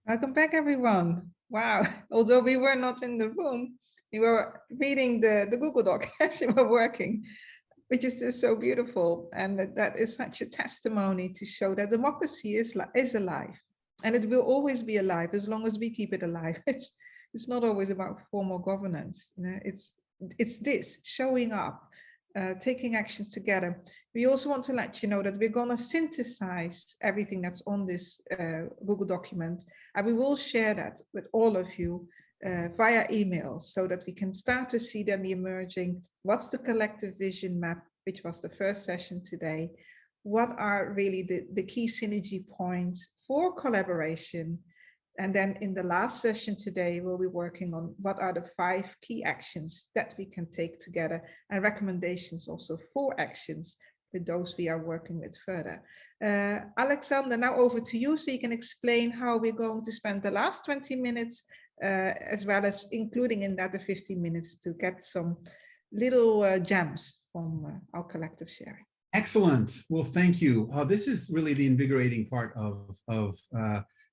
Welcome back, everyone. Wow. Although we were not in the room, we were reading the Google Doc as you were working, which is just so beautiful. And that is such a testimony to show that democracy is alive. And it will always be alive as long as we keep it alive. It's not always about formal governance. It's this showing up, taking actions together. We also want to let you know that we're going to synthesize everything that's on this Google document, and we will share that with all of you via email so that we can start to see them emerging. What's the collective vision map, which was the first session today? What are really the key synergy points for collaboration? And then in the last session today, we'll be working on what are the 5 key actions that we can take together and recommendations also for actions with those we are working with further. Alexander, now over to you so you can explain how we're going to spend the last 20 minutes, as well as including in that the 15 minutes to get some little gems from our collective sharing. Excellent. Well, thank you. This is really the invigorating part of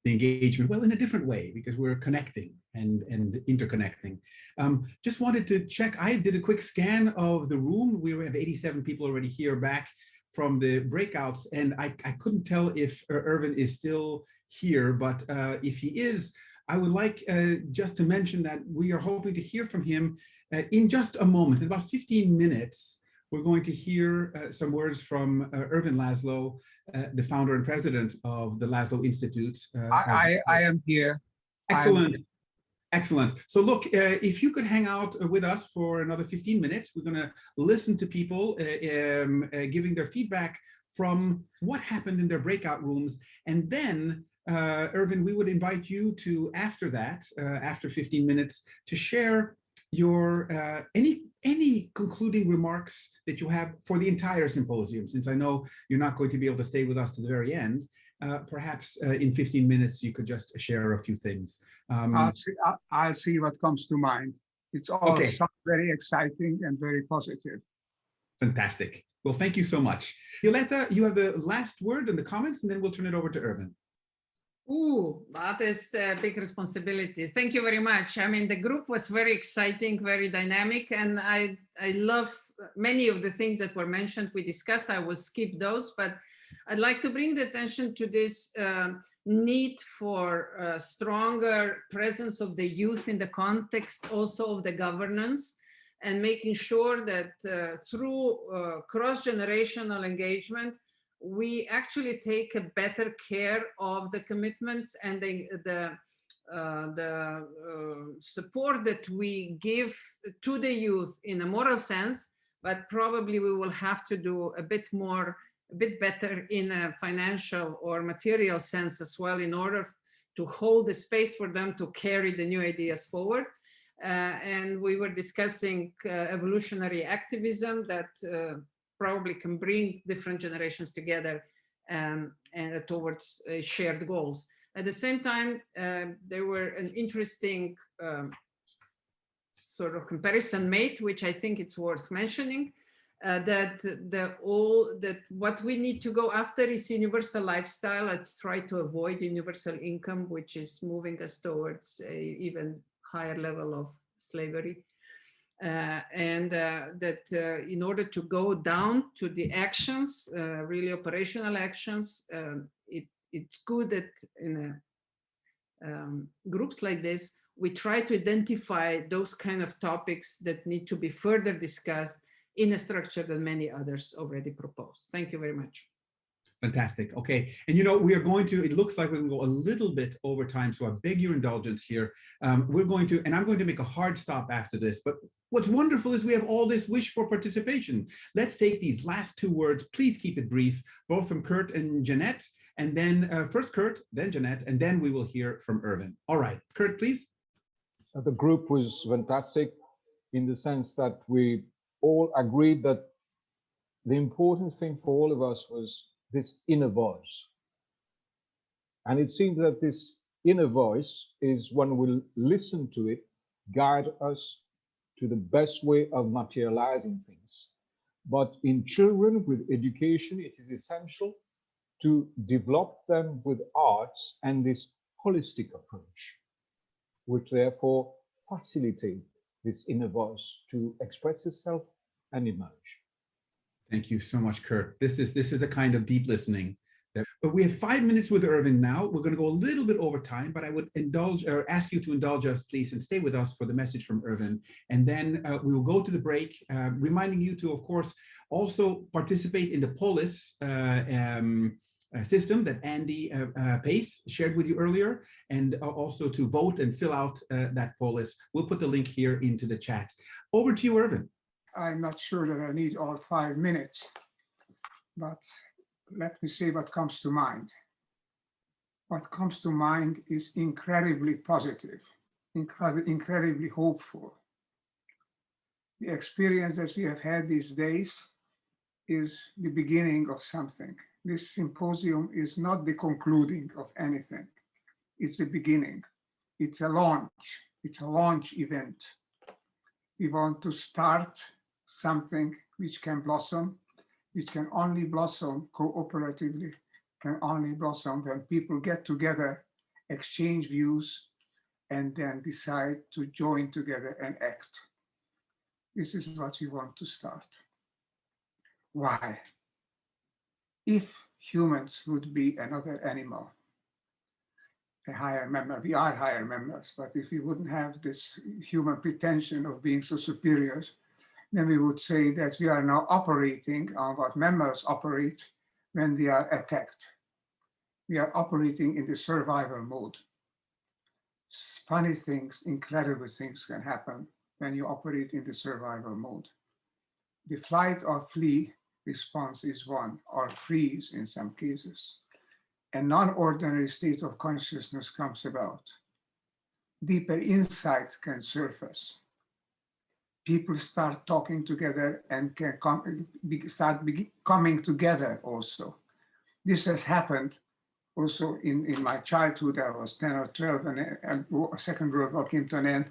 the engagement, well, in a different way, because we're connecting and interconnecting. Just wanted to check, I did a quick scan of the room. We have 87 people already here back from the breakouts, and I couldn't tell if Ervin is still here, but if he is, I would like just to mention that we are hoping to hear from him in just a moment, in about 15 minutes. We're going to hear some words from Ervin Laszlo, the founder and president of the Laszlo Institute. I am here. Excellent. Excellent. So look, if you could hang out with us for another 15 minutes, we're going to listen to people giving their feedback from what happened in their breakout rooms. And then, Ervin, we would invite you to, after that, after 15 minutes, to share your any concluding remarks that you have for the entire symposium, since I know you're not going to be able to stay with us to the very end. Perhaps in 15 minutes you could just share a few things. I'll see what comes to mind. It's all very exciting and very positive. Fantastic. Well, thank you so much. Violeta, you have the last word in the comments, and then we'll turn it over to Ervin. Ooh, that is a big responsibility. Thank you very much. I mean, the group was very exciting, very dynamic, and I love many of the things that were mentioned. We discussed, I will skip those, but I'd like to bring the attention to this need for stronger presence of the youth in the context also of the governance, and making sure that through cross-generational engagement, we actually take a better care of the commitments and the support that we give to the youth in a moral sense, but probably we will have to do a bit better in a financial or material sense as well, in order to hold the space for them to carry the new ideas forward. And we were discussing evolutionary activism that probably can bring different generations together and towards shared goals. At the same time, there were an interesting sort of comparison made, which I think it's worth mentioning, that what we need to go after is universal lifestyle and try to avoid universal income, which is moving us towards a even higher level of slavery. That in order to go down to the actions, really operational actions, it's good that in groups like this, we try to identify those kind of topics that need to be further discussed in a structure that many others already proposed. Thank you very much. Fantastic. Okay. And you know, we are going to, it looks like we're going to go a little bit over time, so I beg your indulgence here. We're going to, and I'm going to make a hard stop after this, but what's wonderful is we have all this wish for participation. Let's take these last 2 words. Please keep it brief, both from Kurt and Jeanette, and then first Kurt, then Jeanette, and then we will hear from Ervin. All right, Kurt, please. The group was fantastic in the sense that we all agreed that the important thing for all of us was this inner voice. And it seems that this inner voice is, when we listen to it, guide us to the best way of materializing things. But in children with education, it is essential to develop them with arts and this holistic approach, which therefore facilitate this inner voice to express itself and emerge. Thank you so much, Kurt. This is the kind of deep listening. But we have 5 minutes with Ervin now. We're going to go a little bit over time, but I would indulge or ask you to indulge us, please, and stay with us for the message from Ervin. And then we will go to the break, reminding you to, of course, also participate in the polis system that Andy Pace shared with you earlier, and also to vote and fill out that polis. We'll put the link here into the chat. Over to you, Ervin. I'm not sure that I need all 5 minutes, but let me say what comes to mind. What comes to mind is incredibly positive, incredibly hopeful. The experience that we have had these days is the beginning of something. This symposium is not the concluding of anything. It's the beginning. It's a launch. It's a launch event. We want to start something which can blossom, which can only blossom cooperatively, can only blossom when people get together, exchange views, and then decide to join together and act. This is what we want to start. Why? If humans would be another animal, a higher member, we are higher members, but if we wouldn't have this human pretension of being so superior, then we would say that we are now operating on what members operate when they are attacked. We are operating in the survival mode. Funny things, incredible things can happen when you operate in the survival mode. The flight or flee response is one, or freeze in some cases. A non-ordinary state of consciousness comes about. Deeper insights can surface. People start talking together and can start coming together also. This has happened also in my childhood. I was 10 or 12 and a Second World War came to an end,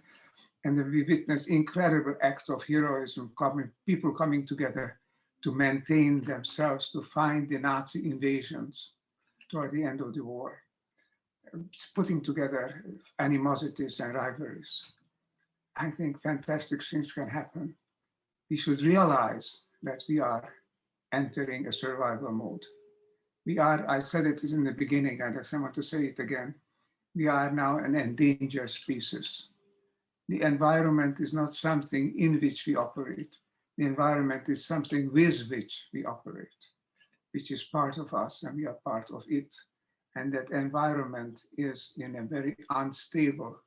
and then we witnessed incredible acts of heroism, people coming together to maintain themselves, to find the Nazi invasions toward the end of the war, putting together animosities and rivalries. I think fantastic things can happen. We should realize that we are entering a survival mode. We are, I said it in the beginning, and I want to say it again, we are now an endangered species. The environment is not something in which we operate. The environment is something with which we operate, which is part of us and we are part of it. And that environment is in a very unstable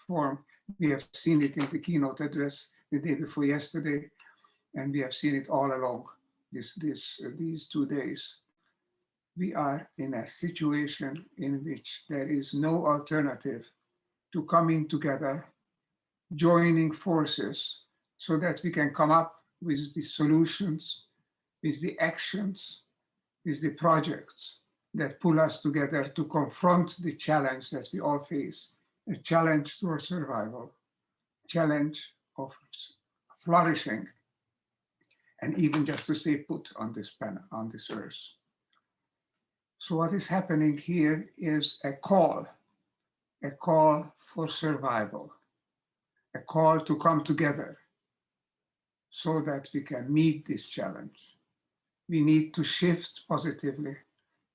form. We have seen it in the keynote address the day before yesterday, and we have seen it all along these 2 days. We are in a situation in which there is no alternative to coming together, joining forces, so that we can come up with the solutions, with the actions, with the projects that pull us together to confront the challenge that we all face, a challenge to our survival, challenge of flourishing, and even just to stay put on this planet, on this earth. So what is happening here is a call for survival, a call to come together so that we can meet this challenge. We need to shift positively.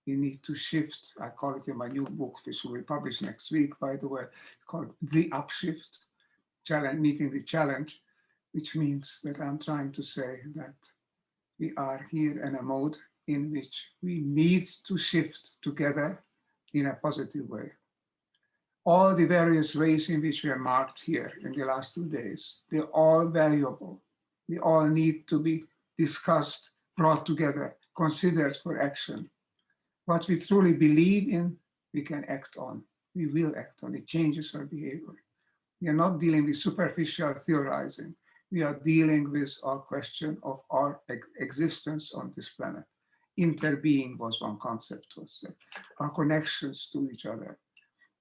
We need to shift, I call it in my new book, which will be published next week, by the way, called The Upshift, Meeting the Challenge, which means that I'm trying to say that we are here in a mode in which we need to shift together in a positive way. All the various ways in which we are marked here in the last 2 days, they're all valuable. They all need to be discussed, brought together, considered for action. What we truly believe in, we can act on. We will act on. It changes our behavior. We are not dealing with superficial theorizing. We are dealing with our question of our existence on this planet. Interbeing was one concept, our connections to each other.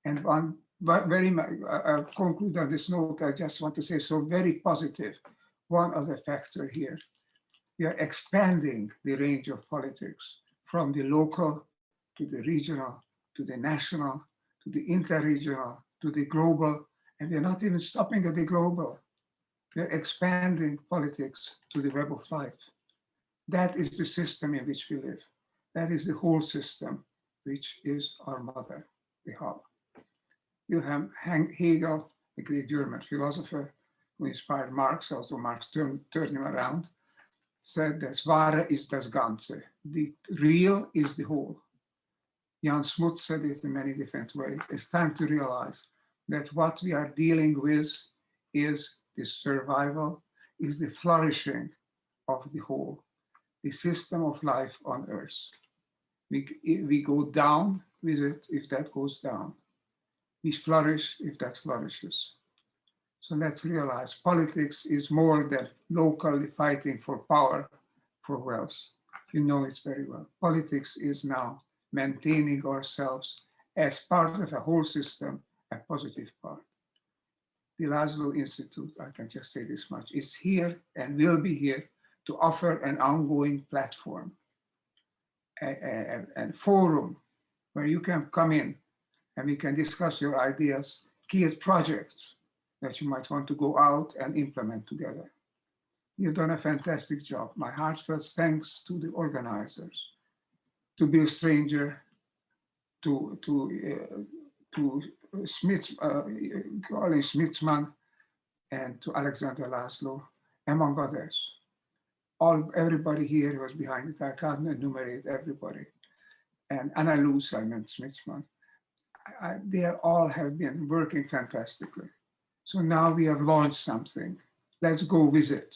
And one I'll conclude on this note. I just want to say, so very positive. One other factor here, we are expanding the range of politics from the local to the regional, to the national, to the interregional, to the global, and we're not even stopping at the global. We're expanding politics to the web of life. That is the system in which we live. That is the whole system, which is our mother, the hub. Wilhelm Hegel, the great German philosopher who inspired Marx, although Marx turned him around, said, "Das Wahre ist das Ganze." The real is the whole. Jan Smuts said it in many different ways. It's time to realize that what we are dealing with is the survival, is the flourishing of the whole, the system of life on Earth. We go down with it if that goes down. We flourish if that flourishes. So let's realize politics is more than locally fighting for power, for wealth. You know it very well. Politics is now maintaining ourselves as part of a whole system, a positive part. The Laszlo Institute, I can just say this much, is here and will be here to offer an ongoing platform, a forum where you can come in and we can discuss your ideas, create projects that you might want to go out and implement together. You've done a fantastic job. My heartfelt thanks to the organizers, to Bill Stranger, to Smith, Colin Smithman, and to Alexander Laszlo, among others. Everybody here was behind it. I can't enumerate everybody. And Anna Lou, Simon Smithman. They all have been working fantastically. So now we have launched something. Let's go with it.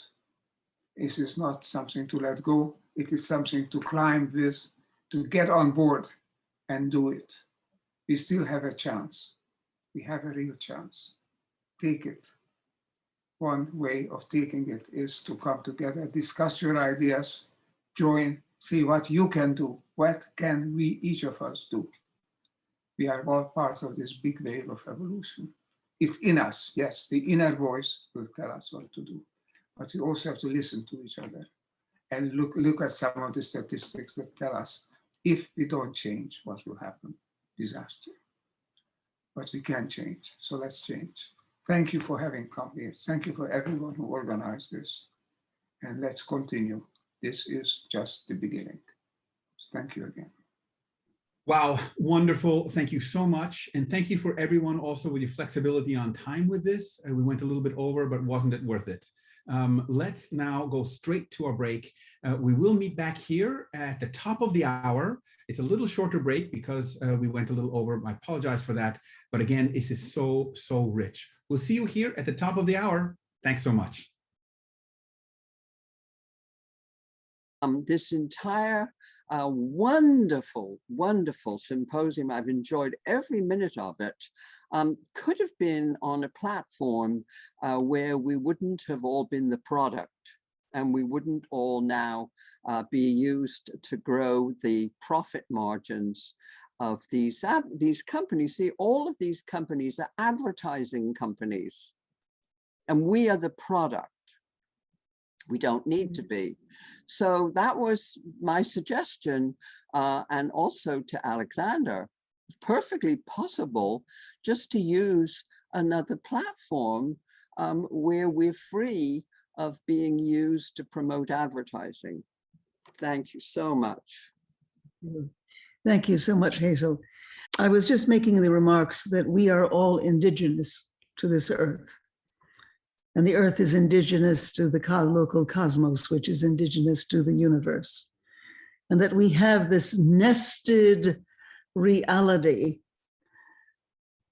This is not something to let go. It is something to climb with, to get on board and do it. We still have a chance. We have a real chance. Take it. One way of taking it is to come together, discuss your ideas, join, see what you can do. What can we, each of us, do? We are all part of this big wave of evolution. It's in us, yes, the inner voice will tell us what to do. But we also have to listen to each other and look at some of the statistics that tell us if we don't change, what will happen? Disaster. But we can change, so let's change. Thank you for having come here. Thank you for everyone who organized this. And let's continue. This is just the beginning. Thank you again. Wow, wonderful. Thank you so much. And thank you for everyone also with your flexibility on time with this. We went a little bit over, but wasn't it worth it? Let's now go straight to our break. We will meet back here at the top of the hour. It's a little shorter break because we went a little over. I apologize for that. But again, this is so, so rich. We'll see you here at the top of the hour. Thanks so much. This entire wonderful, wonderful symposium, I've enjoyed every minute of it, could have been on a platform where we wouldn't have all been the product and we wouldn't all now be used to grow the profit margins of these companies. See, all of these companies are advertising companies and we are the product. We don't need to be. So that was my suggestion. And also to Alexander, perfectly possible just to use another platform where we're free of being used to promote advertising. Thank you so much. Thank you so much, Hazel. I was just making the remarks that we are all indigenous to this earth. And the earth is indigenous to the local cosmos, which is indigenous to the universe. And that we have this nested reality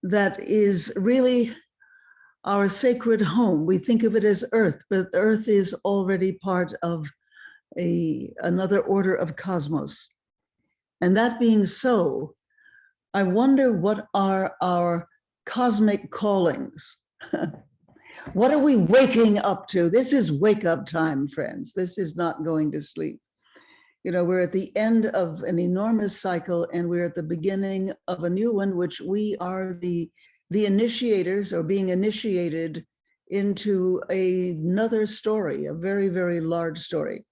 that is really our sacred home. We think of it as earth, but earth is already part of another order of cosmos. And that being so, I wonder what are our cosmic callings? What are we waking up to? This is wake up time, friends. This is not going to sleep. You know, we're at the end of an enormous cycle and we're at the beginning of a new one, which we are the initiators or being initiated into another story, a very, very large story.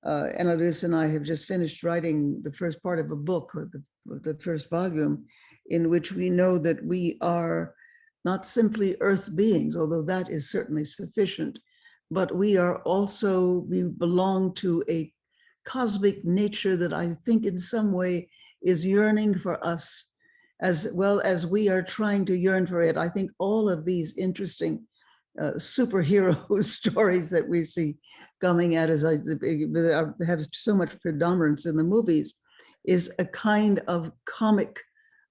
Annalise and I have just finished writing the first part of a book, or the first volume, in which we know that we are not simply earth beings, although that is certainly sufficient, but we belong to a cosmic nature that I think in some way is yearning for us as well as we are trying to yearn for it. I think all of these interesting superhero stories that we see coming at us, have so much predominance in the movies, is a kind of comic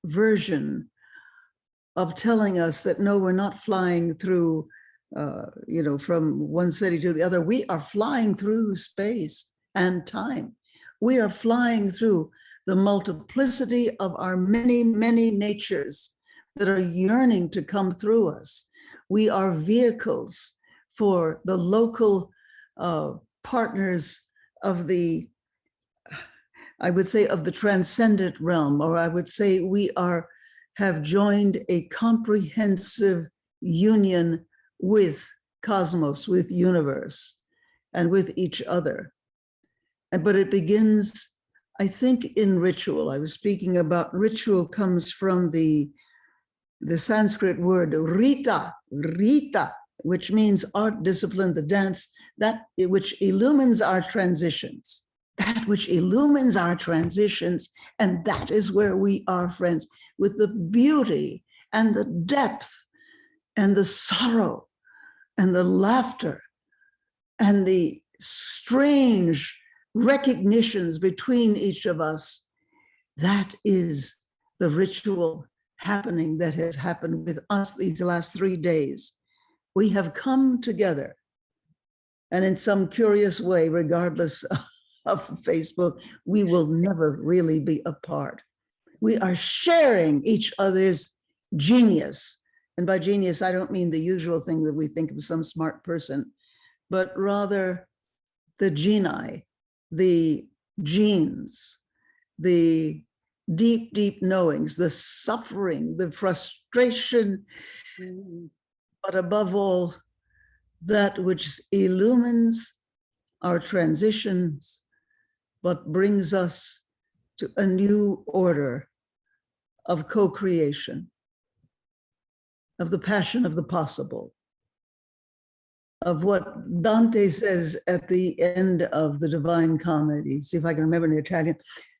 version of telling us that no, we're not flying through, from one city to the other. We are flying through space and time. We are flying through the multiplicity of our many, many natures that are yearning to come through us. We are vehicles for the local partners of the, I would say, of the transcendent realm, or I would say we have joined a comprehensive union with cosmos, with universe, and with each other. But it begins, I think, in ritual. I was speaking about ritual comes from the Sanskrit word rita, which means art, discipline, the dance, that which illumines our transitions. That which illumines our transitions, and that is where we are, friends, with the beauty and the depth and the sorrow and the laughter and the strange recognitions between each of us. That is the ritual happening that has happened with us these last 3 days. We have come together, and in some curious way, regardless of Facebook, we will never really be apart. We are sharing each other's genius. And by genius, I don't mean the usual thing that we think of some smart person, but rather the geni, the genes, the deep, deep knowings, the suffering, the frustration, but above all, that which illumines our transitions, but brings us to a new order of co-creation, of the passion of the possible, of what Dante says at the end of the Divine Comedy. See if I can remember in Italian.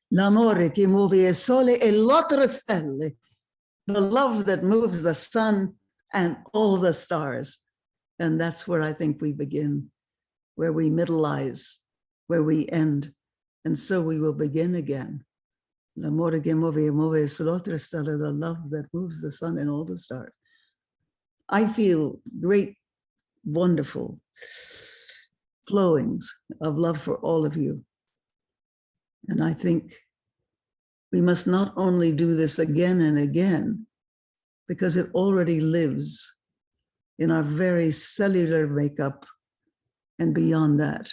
L'amore che muove il sole e l'altre stelle. The love that moves the sun and all the stars. And that's where I think we begin, where we middleize, where we end. And so we will begin again. L'amore che muove l'altre stelle, the love that moves the sun and all the stars. I feel great, wonderful flowings of love for all of you. And I think we must not only do this again and again, because it already lives in our very cellular makeup and beyond that,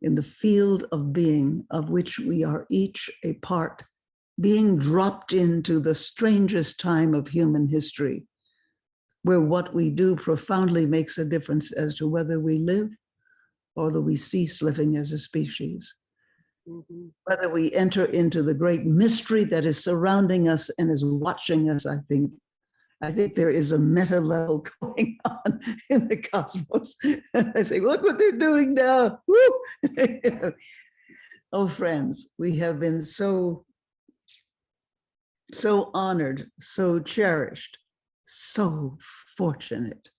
in the field of being of which we are each a part, being dropped into the strangest time of human history, where what we do profoundly makes a difference as to whether we live or that we cease living as a species. Whether we enter into the great mystery that is surrounding us and is watching us, I think there is a meta level going on in the cosmos. I say, look what they're doing now. Woo! Oh, friends, we have been so honored, so cherished, so fortunate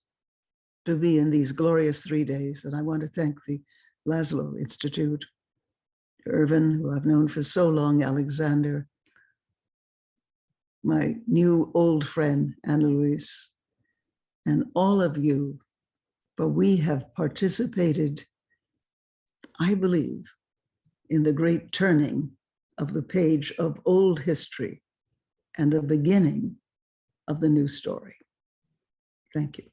to be in these glorious 3 days. And I want to thank the Laszlo Institute, Ervin, who I've known for so long, Alexander, my new old friend, Anna Louise, and all of you, for we have participated, I believe, in the great turning of the page of old history and the beginning of the new story. Thank you.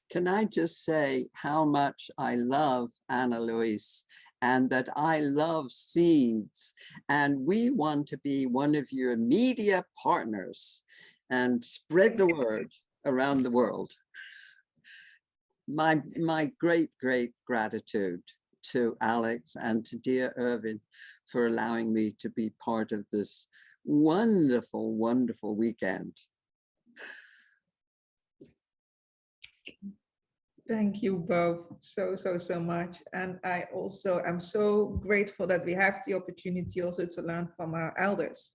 Can I just say how much I love Anna Louise and that I love seeds, and we want to be one of your media partners and spread the word around the world. My great, great gratitude to Alex and to dear Ervin for allowing me to be part of this Wonderful, wonderful weekend. Thank you both so much. And I also am so grateful that we have the opportunity also to learn from our elders.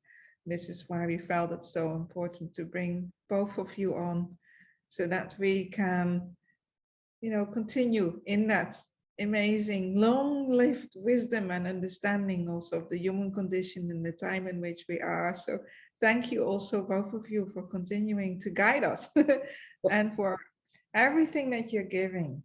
This is why we felt it so important to bring both of you on so that we can, continue in that amazing long-lived wisdom and understanding also of the human condition in the time in which we are. So thank you also, both of you, for continuing to guide us and for everything that you're giving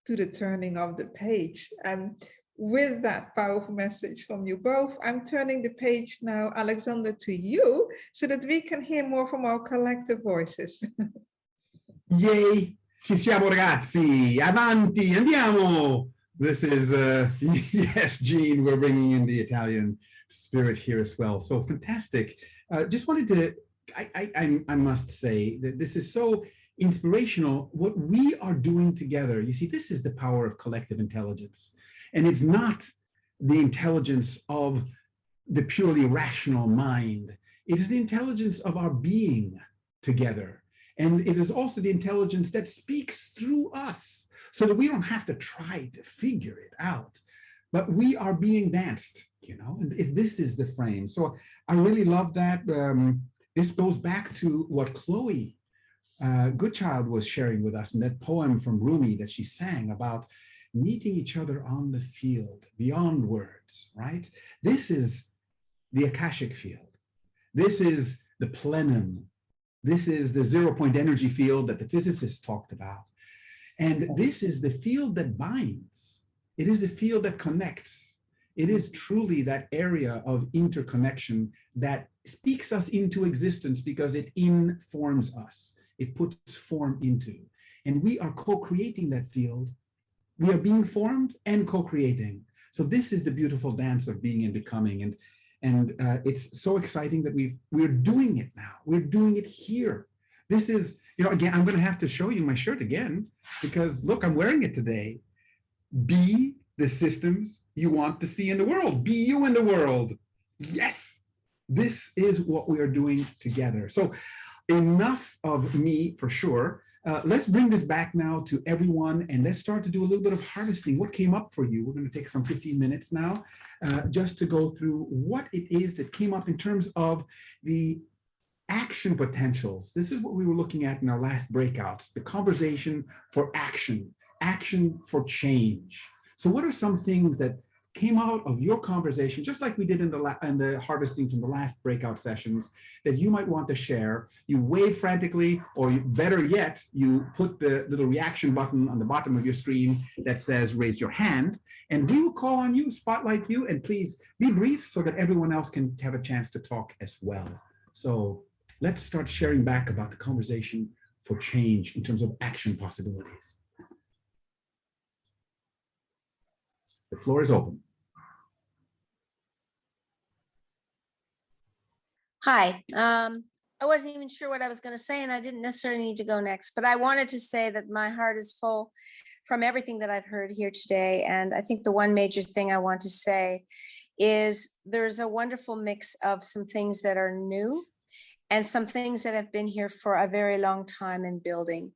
to the turning of the page. And with that powerful message from you both, I'm turning the page now, Alexander, to you so that we can hear more from our collective voices. Yay! Ci siamo ragazzi, avanti, andiamo. This is, yes, Jean, we're bringing in the Italian spirit here as well. So fantastic. Just wanted to, I must say that this is so inspirational, what we are doing together. You see, this is the power of collective intelligence. And it's not the intelligence of the purely rational mind. It is the intelligence of our being together. And it is also the intelligence that speaks through us so that we don't have to try to figure it out, but we are being danced, and this is the frame. So I really love that. This goes back to what Chloe Goodchild was sharing with us in that poem from Rumi that she sang about meeting each other on the field beyond words, right? This is the Akashic field. This is the plenum. This is the 0-point energy field that the physicists talked about. And this is the field that binds. It is the field that connects. It is truly that area of interconnection that speaks us into existence because it informs us. It puts form into. And we are co-creating that field. We are being formed and co-creating. So this is the beautiful dance of being and becoming. And it's so exciting that we're doing it now. We're doing it here. This is, again, I'm going to have to show you my shirt again, because look, I'm wearing it today. Be the systems you want to see in the world. Be you in the world. Yes, this is what we are doing together. So enough of me for sure. Let's bring this back now to everyone, and let's start to do a little bit of harvesting. What came up for you? We're going to take some 15 minutes now just to go through what it is that came up in terms of the action potentials. This is what we were looking at in our last breakouts, the conversation for action, action for change. So what are some things that came out of your conversation, just like we did in the harvesting from the last breakout sessions, that you might want to share? You wave frantically, or better yet, you put the little reaction button on the bottom of your screen that says raise your hand, and we will call on you, spotlight you, and please be brief so that everyone else can have a chance to talk as well. So let's start sharing back about the conversation for change in terms of action possibilities. The floor is open. Hi. I wasn't even sure what I was going to say, and I didn't necessarily need to go next, but I wanted to say that my heart is full from everything that I've heard here today. And I think the one major thing I want to say is there's a wonderful mix of some things that are new and some things that have been here for a very long time in building.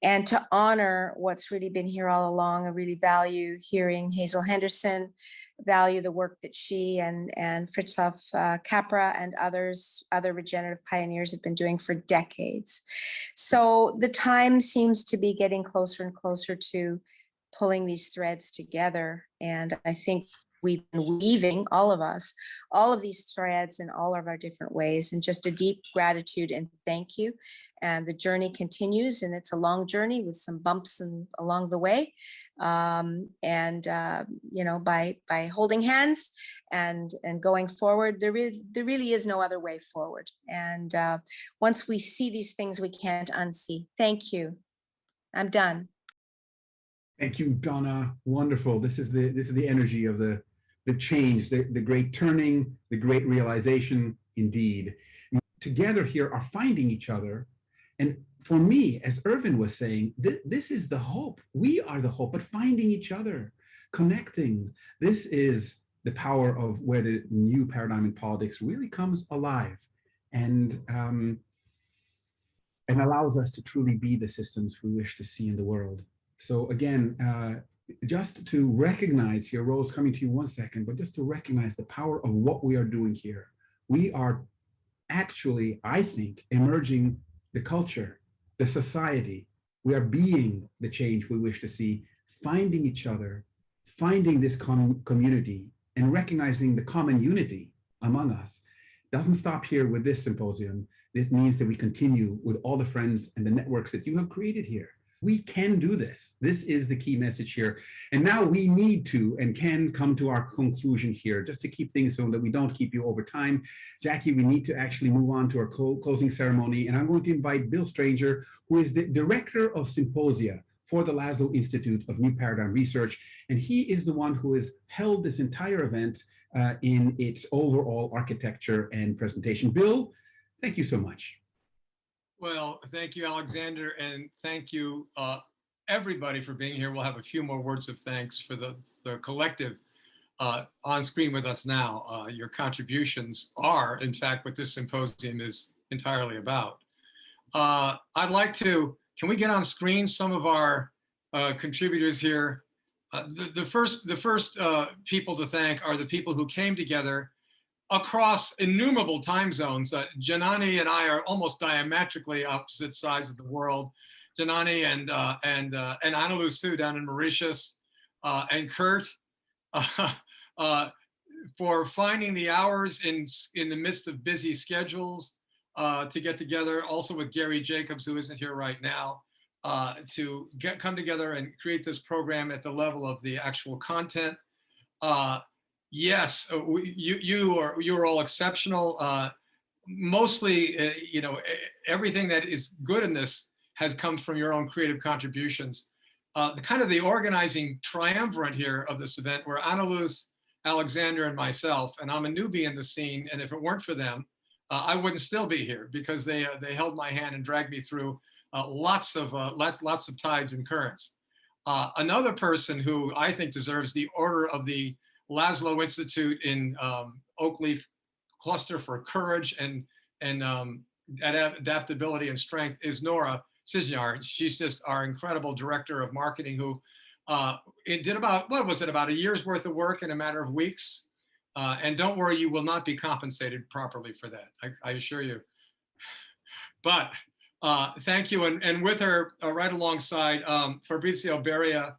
And to honor what's really been here all along, I really value hearing Hazel Henderson, value the work that she and Fritjof Capra and other regenerative pioneers have been doing for decades. So the time seems to be getting closer and closer to pulling these threads together. And I think we've been weaving, all of us, all of these threads in all of our different ways, and just a deep gratitude and thank you. And the journey continues, and it's a long journey with some bumps along the way. You know, by holding hands and going forward, there really is no other way forward. And once we see these things, we can't unsee. Thank you. I'm done. Thank you, Donna. Wonderful. This is the energy of the change, the great turning, the great realization, indeed. Together here are finding each other. And for me, as Ervin was saying, this is the hope. We are the hope, but finding each other, connecting. This is the power of where the new paradigm in politics really comes alive and allows us to truly be the systems we wish to see in the world. So again, just to recognize here, Rose, coming to you 1 second, but just to recognize the power of what we are doing here. We are actually, I think, emerging the culture, the society. We are being the change we wish to see, finding each other, finding this community, and recognizing the common unity among us. Doesn't stop here with this symposium. This means that we continue with all the friends and the networks that you have created here. We can do this. This is the key message here. And now we need to and can come to our conclusion here, just to keep things so that we don't keep you over time. Jackie, we need to actually move on to our closing ceremony. And I'm going to invite Bill Stranger, who is the director of Symposia for the Laszlo Institute of New Paradigm Research. And he is the one who has held this entire event in its overall architecture and presentation. Bill, thank you so much. Well, thank you, Alexander, and thank you, everybody, for being here. We'll have a few more words of thanks for the collective on screen with us now. Your contributions are, in fact, what this symposium is entirely about. I'd like to, can we get on screen some of our contributors here? The first people to thank are the people who came together across innumerable time zones. Janani and I are almost diametrically opposite sides of the world. Janani and Annalise too, down in Mauritius, and Kurt, for finding the hours in the midst of busy schedules to get together. Also with Gary Jacobs, who isn't here right now, to come together and create this program at the level of the actual content. Yes, you are all exceptional. Mostly, you know, everything that is good in this has come from your own creative contributions. The kind of the organizing triumvirate here of this event were Annalise, Alexander, and myself. And I'm a newbie in the scene, and if it weren't for them, I wouldn't still be here, because they held my hand and dragged me through lots of tides and currents. Another person who I think deserves the Order of the Laszlo Institute in Oakleaf Cluster for Courage and Adaptability and Strength is Nora Cisnyar. She's just our incredible director of marketing, who it did about, what was it, about a year's worth of work in a matter of weeks. And don't worry, you will not be compensated properly for that, I assure you. But thank you. And with her right alongside, Fabrizio Beria,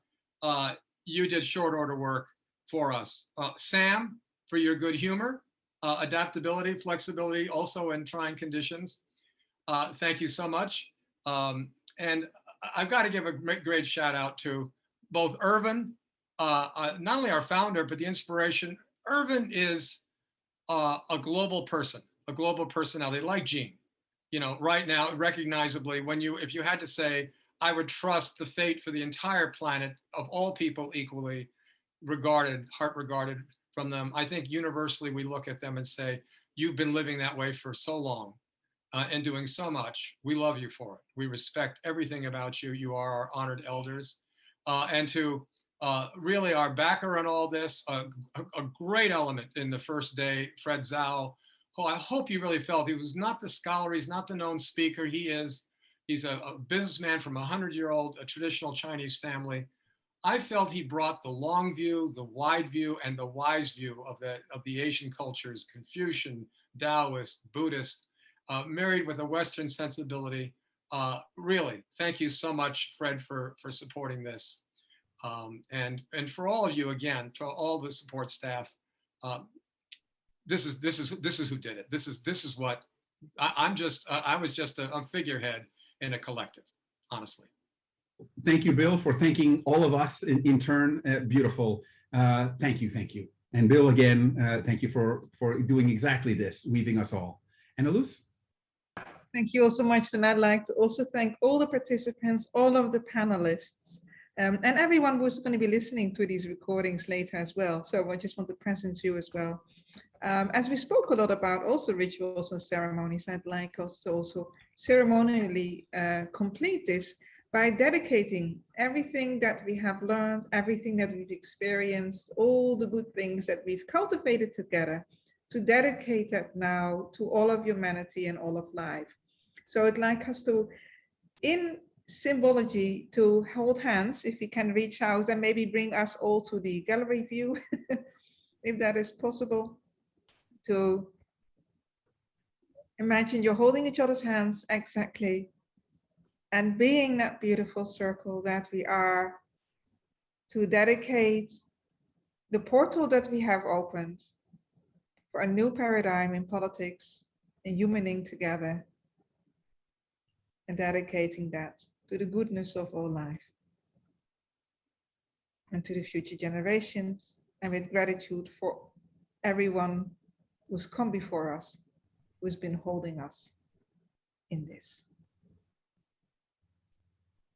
you did short order work for us. Sam, for your good humor, adaptability, flexibility, also in trying conditions. Thank you so much. And I've got to give a great shout out to both Ervin, not only our founder, but the inspiration. Ervin is a global person, a global personality, like Gene. You know, right now, recognizably, if you had to say, I would trust the fate for the entire planet of all people equally regarded, heart regarded from them, I think universally we look at them and say, you've been living that way for so long and doing so much. We love you for it. We respect everything about you. You are our honored elders. And to really our backer on all this, a great element in the first day, Fred Zhao, who I hope you really felt. He was not the scholar, he's not the known speaker. He's a businessman from a 100-year-old traditional Chinese family. I felt he brought the long view, the wide view, and the wise view of the Asian cultures, Confucian, Taoist, Buddhist, married with a Western sensibility. Really, thank you so much, Fred, for supporting this. And for all of you, again, for all the support staff, this is who did it. This is what I was just a figurehead in a collective, honestly. Thank you, Bill, for thanking all of us in turn. Beautiful. Thank you. And Bill, again, thank you for doing exactly this, weaving us all. Annalise? Thank you all so much. And I'd like to also thank all the participants, all of the panelists, and everyone who's going to be listening to these recordings later as well. So I just want to present you as well. As we spoke a lot about also rituals and ceremonies, I'd like us to also ceremonially complete this by dedicating everything that we have learned, everything that we've experienced, all the good things that we've cultivated together, to dedicate that now to all of humanity and all of life. So I'd like us to, in symbology, to hold hands, if we can reach out and maybe bring us all to the gallery view, if that is possible, to imagine you're holding each other's hands exactly, and being that beautiful circle that we are, to dedicate the portal that we have opened for a new paradigm in politics and humaning together, and dedicating that to the goodness of all life and to the future generations, and with gratitude for everyone who's come before us, who's been holding us in this.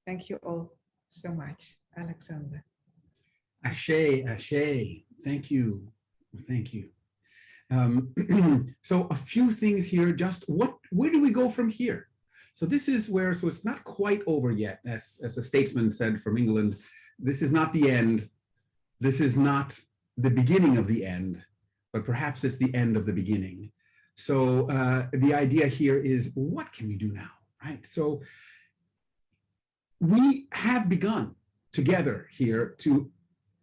Thank you all so much, Alexander. Ashe, ashe. Thank you. Thank you. So a few things here, just where do we go from here? So this is where, so it's not quite over yet, as a statesman said from England, this is not the end. This is not the beginning of the end, but perhaps it's the end of the beginning. So the idea here is, what can we do now, right? So we have begun together here to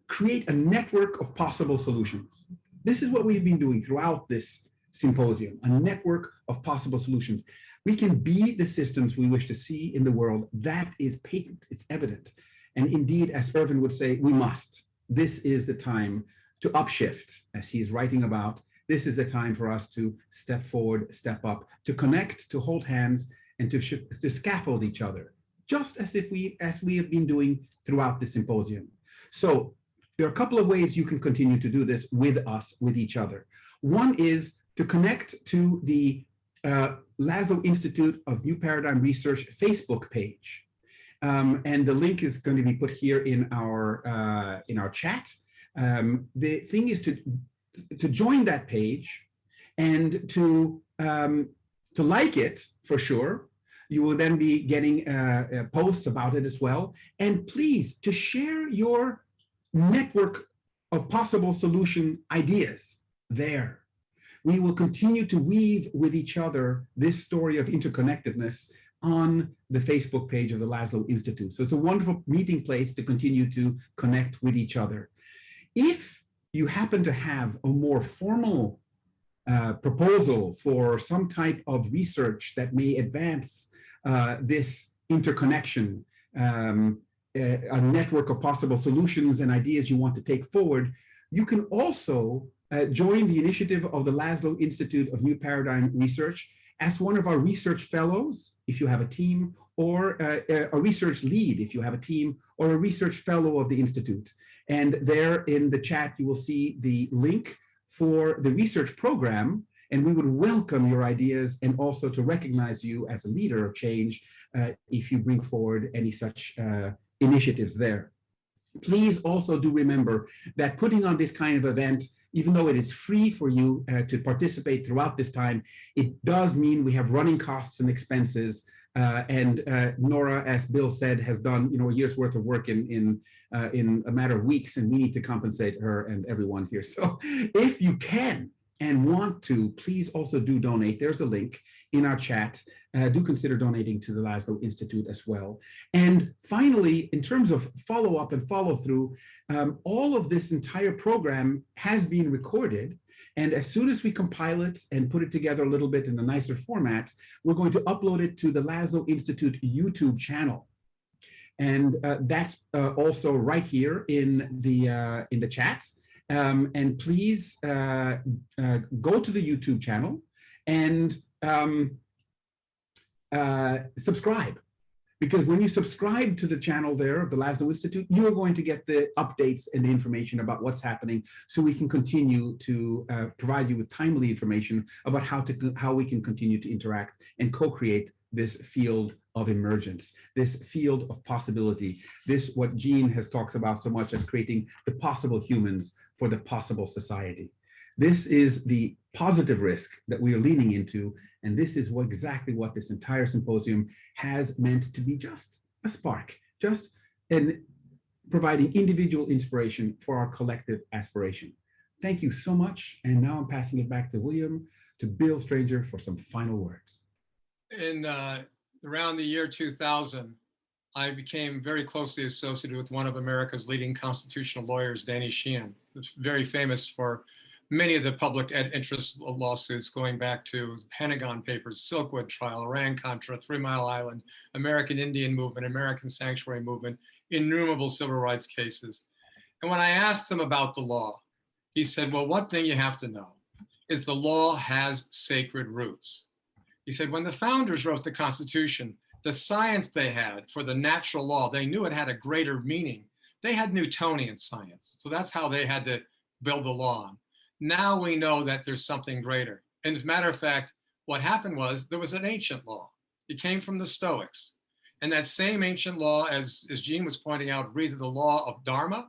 create a network of possible solutions. This is what we've been doing throughout this symposium, a network of possible solutions. We can be the systems we wish to see in the world. That is patent, it's evident. And indeed, as Ervin would say, we must. This is the time to upshift, as he's writing about. This is the time for us to step forward, step up, to connect, to hold hands, and to scaffold each other, just as we have been doing throughout the symposium. So there are a couple of ways you can continue to do this with us, with each other. One is to connect to the Laszlo Institute of New Paradigm Research Facebook page. And the link is going to be put here in our chat. The thing is to join that page and to like it for sure. You will then be getting posts about it as well. And please, to share your network of possible solution ideas there. We will continue to weave with each other this story of interconnectedness on the Facebook page of the Laszlo Institute. So it's a wonderful meeting place to continue to connect with each other. If you happen to have a more formal proposal for some type of research that may advance this interconnection, a network of possible solutions and ideas you want to take forward, you can also join the initiative of the Laszlo Institute of New Paradigm Research as one of our research fellows, if you have a team, or a research lead, if you have a team, or a research fellow of the Institute. And there in the chat, you will see the link for the research program, and we would welcome your ideas and also to recognize you as a leader of change if you bring forward any such initiatives there. Please also do remember that putting on this kind of event, even though it is free for you to participate throughout this time, it does mean we have running costs and expenses. And Nora, as Bill said, has done a year's worth of work in a matter of weeks, and we need to compensate her and everyone here. So if you can and want to, please also do donate. There's a link in our chat. Do consider donating to the Laszlo Institute as well. And finally, in terms of follow-up and follow-through, all of this entire program has been recorded. And as soon as we compile it and put it together a little bit in a nicer format, we're going to upload it to the Laszlo Institute YouTube channel. And that's also right here in the chat. And please go to the YouTube channel and subscribe. Because when you subscribe to the channel there of the Laszlo Institute, you are going to get the updates and the information about what's happening, so we can continue to provide you with timely information about how we can continue to interact and co-create this field of emergence, this field of possibility, this what Jean has talked about so much as creating the possible humans for the possible society. This is the positive risk that we are leaning into, and this is exactly what this entire symposium has meant to be just a spark, just in providing individual inspiration for our collective aspiration. Thank you so much. And now I'm passing it back to William to Bill Stranger for some final words. In around the year 2000, I became very closely associated with one of America's leading constitutional lawyers, Danny Sheehan, who's very famous for many of the public interest lawsuits going back to Pentagon Papers, Silkwood Trial, Iran-Contra, 3 Mile Island, American Indian Movement, American Sanctuary Movement, innumerable civil rights cases. And when I asked him about the law, he said, well, one thing you have to know is the law has sacred roots. He said, when the founders wrote the Constitution, the science they had for the natural law, they knew it had a greater meaning. They had Newtonian science. So that's how they had to build the law on. Now we know that there's something greater. And as a matter of fact, what happened was there was an ancient law. It came from the Stoics. And that same ancient law, as Jean was pointing out, breathed the law of Dharma,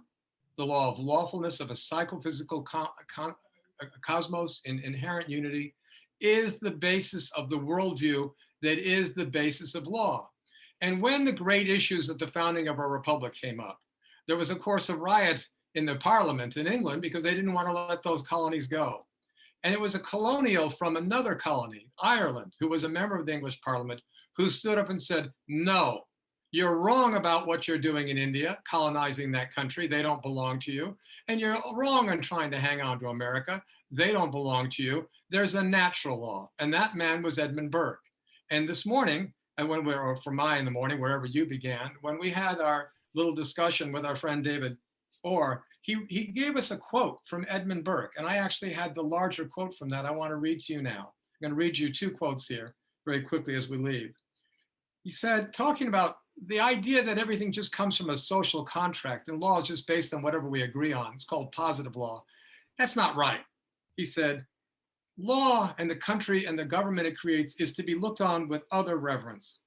the law of lawfulness of a psychophysical cosmos in inherent unity, is the basis of the worldview that is the basis of law. And when the great issues at the founding of our republic came up, there was, of course, a riot in the parliament in England because they didn't want to let those colonies go. And it was a colonial from another colony, Ireland, who was a member of the English parliament, who stood up and said, no, you're wrong about what you're doing in India, colonizing that country. They don't belong to you. And you're wrong on trying to hang on to America. They don't belong to you. There's a natural law. And that man was Edmund Burke. And this morning, and when we were, for my in the morning, wherever you began, when we had our little discussion with our friend David Orr, he gave us a quote from Edmund Burke. And I actually had the larger quote from that I want to read to you now. I'm going to read you 2 quotes here very quickly as we leave. He said, talking about the idea that everything just comes from a social contract and law is just based on whatever we agree on. It's called positive law. That's not right. He said, law and the country and the government it creates is to be looked on with other reverence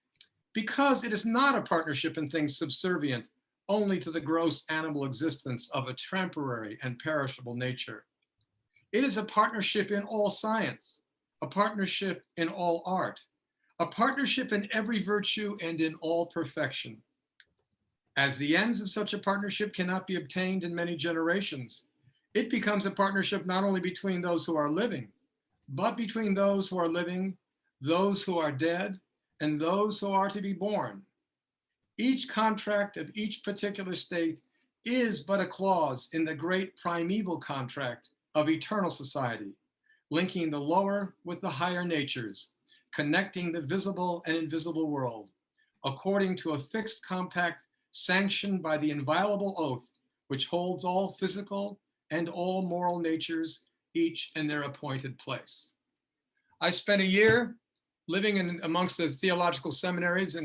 because it is not a partnership in things subservient only to the gross animal existence of a temporary and perishable nature. It is a partnership in all science, a partnership in all art, a partnership in every virtue and in all perfection. As the ends of such a partnership cannot be obtained in many generations, it becomes a partnership not only between those who are living, but between those who are living, those who are dead, and those who are to be born. Each contract of each particular state is but a clause in the great primeval contract of eternal society, linking the lower with the higher natures, connecting the visible and invisible world, according to a fixed compact sanctioned by the inviolable oath, which holds all physical and all moral natures, each in their appointed place. I spent a year living amongst the theological seminaries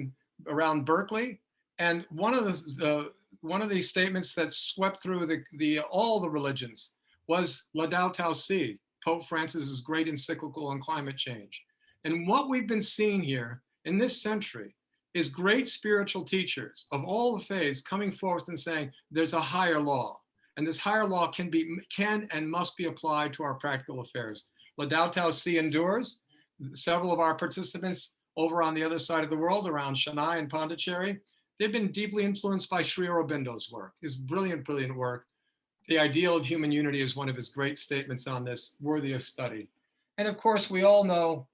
around Berkeley, and one of these statements that swept through all the religions was Laudato Si, Pope Francis's great encyclical on climate change. And what we've been seeing here in this century is great spiritual teachers of all the faiths coming forth and saying there's a higher law, and this higher law can and must be applied to our practical affairs. Laudato Si endures. Several of our participants over on the other side of the world, around Chennai and Pondicherry, they've been deeply influenced by Sri Aurobindo's work, his brilliant, brilliant work. The ideal of human unity is one of his great statements on this, worthy of study. And of course, we all know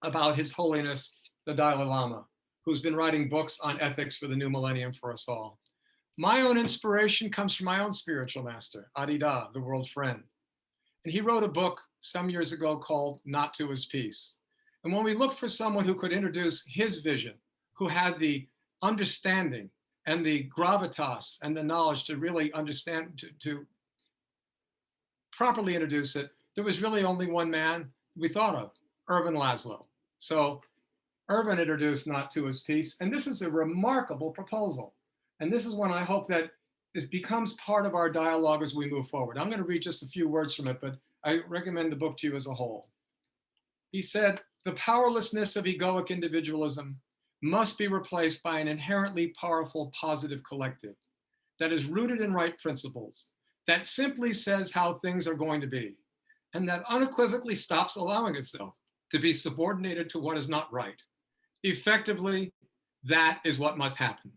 about His Holiness, the Dalai Lama, who's been writing books on ethics for the new millennium for us all. My own inspiration comes from my own spiritual master, Adida, the world friend. And he wrote a book some years ago called Not to His Peace. And when we looked for someone who could introduce his vision, who had the understanding and the gravitas and the knowledge to really understand, to properly introduce it, there was really only one man we thought of, Ervin Laszlo. So Ervin introduced Not to His Peace, and this is a remarkable proposal. And this is one I hope that it becomes part of our dialogue as we move forward. I'm going to read just a few words from it, but I recommend the book to you as a whole. He said, the powerlessness of egoic individualism must be replaced by an inherently powerful positive collective that is rooted in right principles, that simply says how things are going to be, and that unequivocally stops allowing itself to be subordinated to what is not right. Effectively, that is what must happen.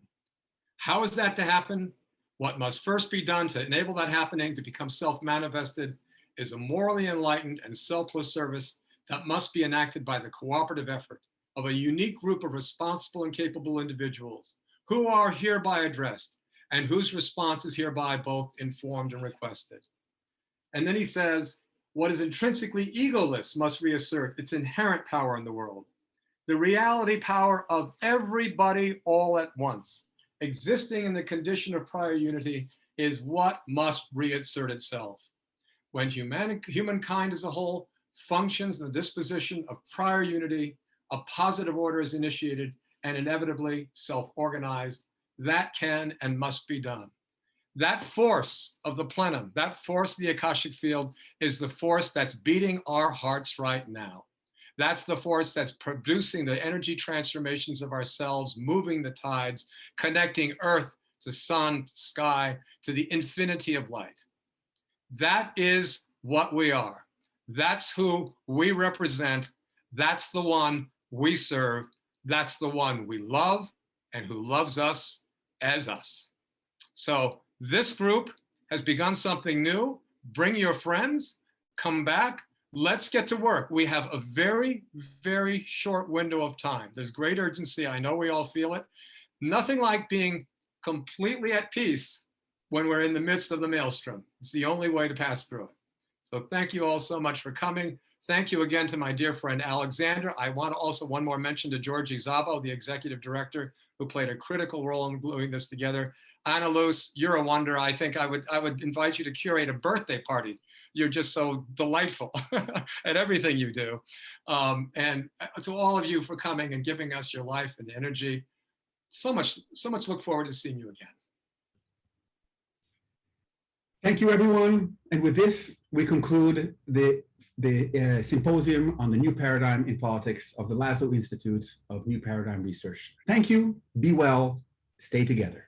How is that to happen? What must first be done to enable that happening to become self-manifested is a morally enlightened and selfless service that must be enacted by the cooperative effort of a unique group of responsible and capable individuals who are hereby addressed and whose response is hereby both informed and requested. And then he says, what is intrinsically egoless must reassert its inherent power in the world. The reality power of everybody all at once, existing in the condition of prior unity, is what must reassert itself. When humankind as a whole functions in the disposition of prior unity, a positive order is initiated and inevitably self-organized. That can and must be done. That force of the plenum, that force of the Akashic field, is the force that's beating our hearts right now. That's the force that's producing the energy transformations of ourselves, moving the tides, connecting earth to sun, to sky, to the infinity of light. That is what we are. That's who we represent. That's the one we serve. That's the one we love and who loves us as us. So this group has begun something new. Bring your friends, come back. Let's get to work. We have a very, very short window of time. There's great urgency. I know we all feel it. Nothing like being completely at peace when we're in the midst of the maelstrom. It's the only way to pass through it. So thank you all so much for coming. Thank you again to my dear friend Alexander. I want to also one more mention to Georgie Szabo, the executive director, who played a critical role in gluing this together. Anna Luce, you're a wonder. I think I would invite you to curate a birthday party. You're just so delightful at everything you do. And to all of you for coming and giving us your life and energy. So much look forward to seeing you again. Thank you, everyone. And with this, we conclude the symposium on the new paradigm in politics of the Laszlo Institute of New Paradigm Research. Thank you. Be well. Stay together.